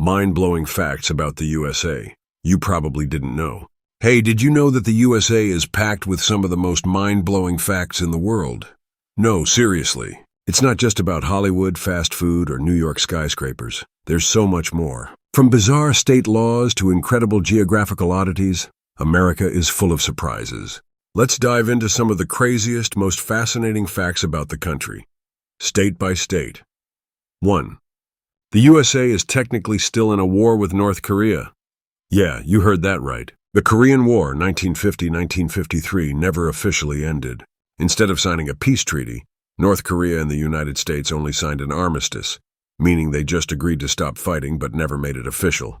Mind-blowing facts about the USA. You probably didn't know. Hey, did you know that the USA is packed with some of the most mind-blowing facts in the world? No, seriously. It's not just about Hollywood, fast food, or New York skyscrapers. There's so much more. From bizarre state laws to incredible geographical oddities, America is full of surprises. Let's dive into some of the craziest, most fascinating facts about the country. State by state. 1. The USA is technically still in a war with North Korea. Yeah, you heard that right. The Korean War, 1950-1953, never officially ended. Instead of signing a peace treaty, North Korea and the United States only signed an armistice, meaning they just agreed to stop fighting but never made it official.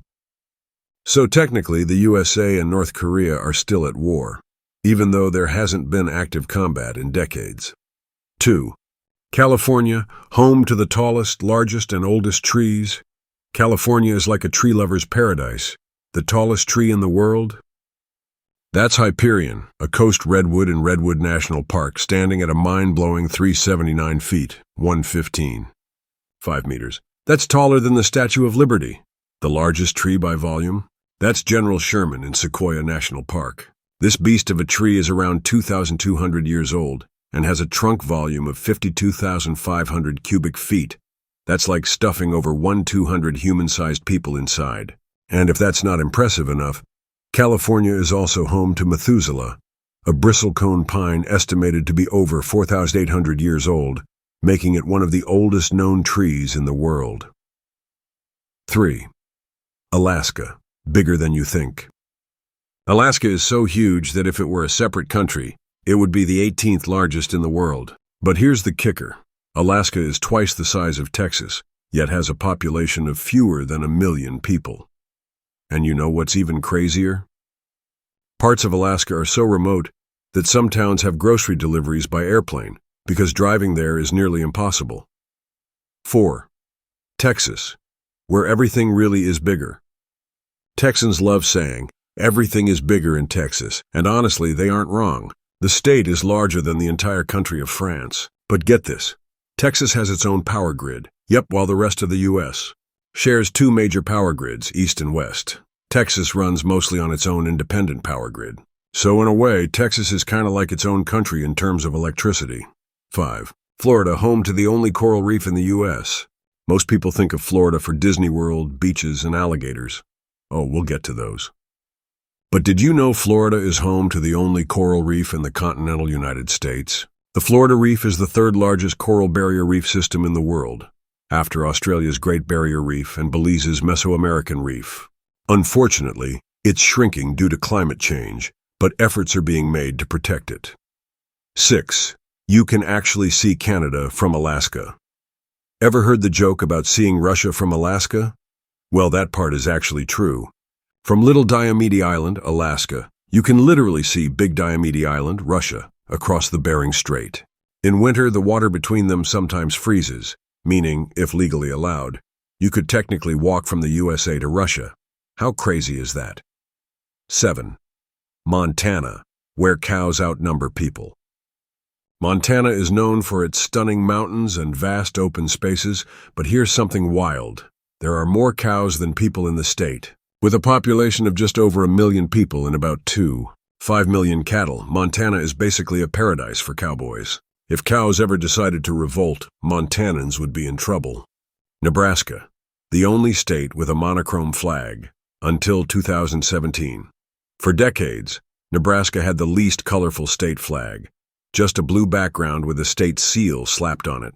So technically, the USA and North Korea are still at war, even though there hasn't been active combat in decades. 2. California, home to the tallest, largest, and oldest trees. California is like a tree lover's paradise. The tallest tree in the world? That's Hyperion, a coast redwood in Redwood National Park, standing at a mind-blowing 379 feet, 115, 5 meters. That's taller than the Statue of Liberty. The largest tree by volume? That's General Sherman in Sequoia National Park. This beast of a tree is around 2,200 years old and has a trunk volume of 52,500 cubic feet. That's like stuffing over 1,200 human-sized people inside. And if that's not impressive enough, California is also home to Methuselah, a bristlecone pine estimated to be over 4,800 years old, making it one of the oldest known trees in the world. 3. Alaska, bigger than you think. Alaska is so huge that if it were a separate country, it would be the 18th largest in the world. But here's the kicker. Alaska is twice the size of Texas, yet has a population of fewer than 1 million people. And you know what's even crazier? Parts of Alaska are so remote that some towns have grocery deliveries by airplane because driving there is nearly impossible. 4. Texas, where everything really is bigger. Texans love saying, everything is bigger in Texas, and honestly, they aren't wrong. The state is larger than the entire country of France. But get this, Texas has its own power grid. Yep, while the rest of the U.S. shares 2 major power grids, east and west. Texas runs mostly on its own independent power grid. So in a way, Texas is kind of like its own country in terms of electricity. 5. Florida, home to the only coral reef in the U.S. Most people think of Florida for Disney World, beaches, and alligators. Oh, we'll get to those. But did you know Florida is home to the only coral reef in the continental United States? The Florida Reef is the 3rd largest coral barrier reef system in the world, after Australia's Great Barrier Reef and Belize's Mesoamerican Reef. Unfortunately, it's shrinking due to climate change, but efforts are being made to protect it. 6. You can actually see Canada from Alaska. Ever heard the joke about seeing Russia from Alaska? Well, that part is actually true. From Little Diomede Island, Alaska, you can literally see Big Diomede Island, Russia, across the Bering Strait. In winter, the water between them sometimes freezes, meaning, if legally allowed, you could technically walk from the USA to Russia. How crazy is that? 7. Montana, where cows outnumber people. Montana is known for its stunning mountains and vast open spaces, but here's something wild. There are more cows than people in the state. With a population of just over 1 million people and about 5 million cattle, Montana is basically a paradise for cowboys. If cows ever decided to revolt, Montanans would be in trouble. Nebraska, the only state with a monochrome flag, until 2017. For decades, Nebraska had the least colorful state flag, just a blue background with a state seal slapped on it.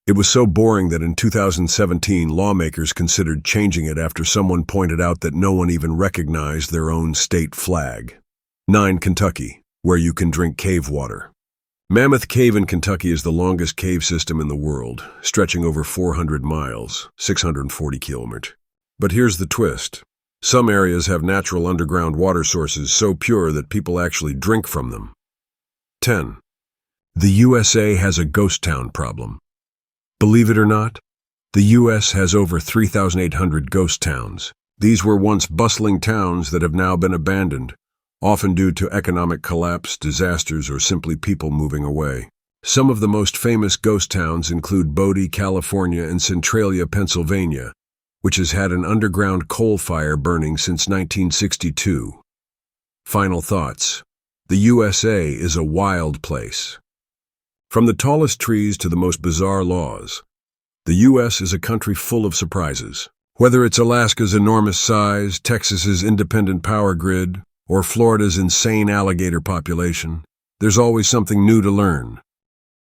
It was so boring that in 2017, lawmakers considered changing it after someone pointed out that no one even recognized their own state flag. 9. Kentucky, where you can drink cave water. Mammoth Cave in Kentucky is the longest cave system in the world, stretching over 400 miles, 640 kilometers. But here's the twist. Some areas have natural underground water sources so pure that people actually drink from them. 10. The USA has a ghost town problem. Believe it or not, the U.S. has over 3,800 ghost towns. These were once bustling towns that have now been abandoned, often due to economic collapse, disasters, or simply people moving away. Some of the most famous ghost towns include Bodie, California, and Centralia, Pennsylvania, which has had an underground coal fire burning since 1962. Final thoughts. The USA is a wild place. From the tallest trees to the most bizarre laws, the U.S. is a country full of surprises. Whether it's Alaska's enormous size, Texas's independent power grid, or Florida's insane alligator population, there's always something new to learn.